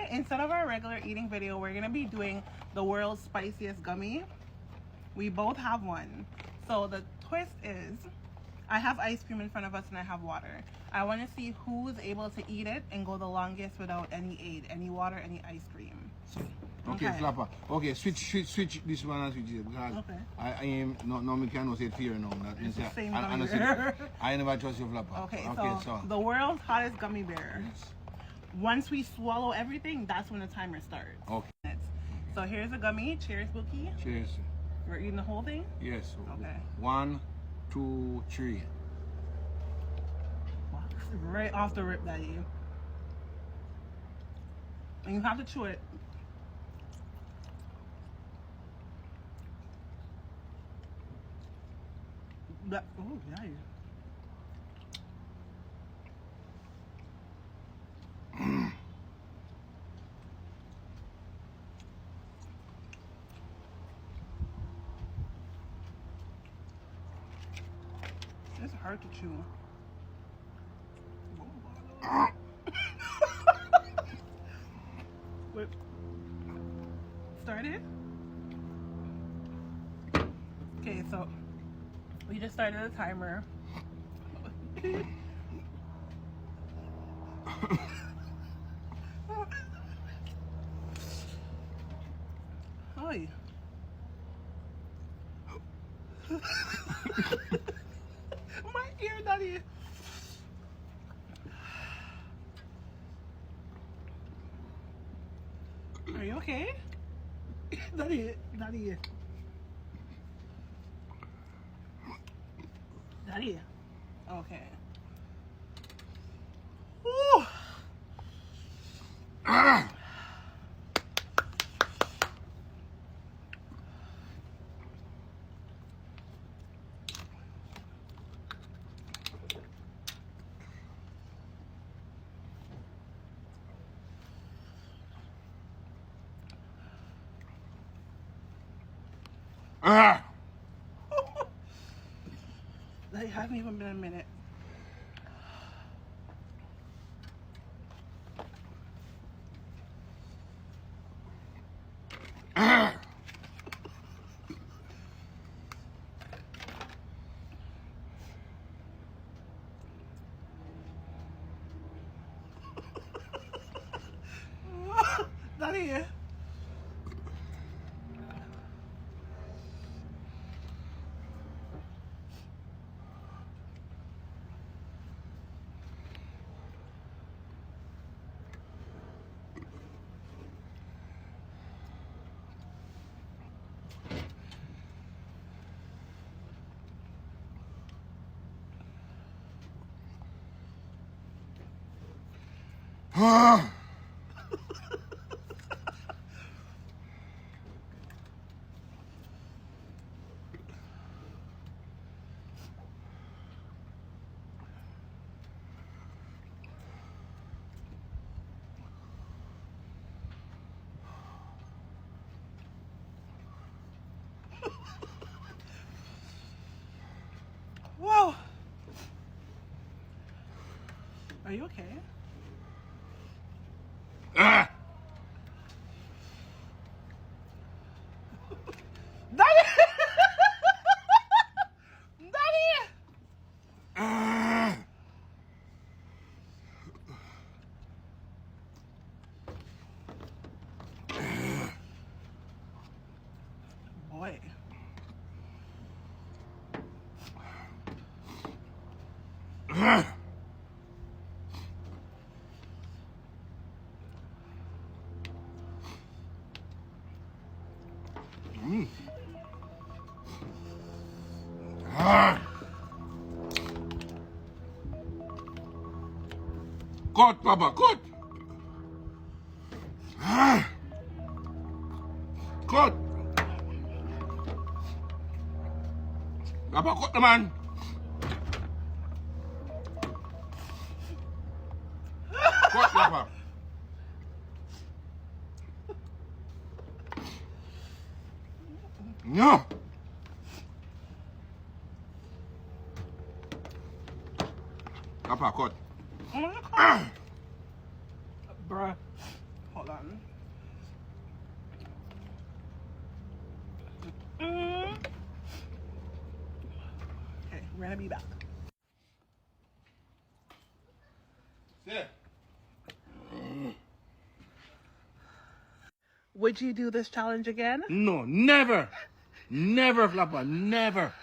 instead of our regular eating video, we're gonna be doing the world's spiciest gummy. We both have one. So the twist is, I have ice cream in front of us and I have water. I want to see who's able to eat it and go the longest without any aid, any water, any ice cream. Okay, Flapper. Okay, switch this one and switch it because Okay. I am no me cannot say fear now. That means It's the same I gummy honestly, bear. I never trust you, Flapper. Okay, so the world's hottest gummy bear. Yes. Once we swallow everything, that's when the timer starts. Okay. So here's a gummy. Cheers, Bookie. Cheers. We're eating the whole thing? Yes. Okay. 1, 2, 3. Wow, this is right off the rip, Daddy. And you have to chew it. Oh, Daddy. It's hard to chew. Wait. Started? Okay, so we just started a timer. Oi. My ear, Daddy. Are you okay? Daddy. Okay. Woo. That hasn't even been a minute. Daddy. Whoa. Are you okay? Daddy! Daddy! Boy. Cut, Papa, cut! Cut! Papa, cut the man! Cut, Papa! No! Papa, cut. Bruh. Hold on. Okay, we're gonna be back. Yeah. Would you do this challenge again? No, never. Never, Flapper, never.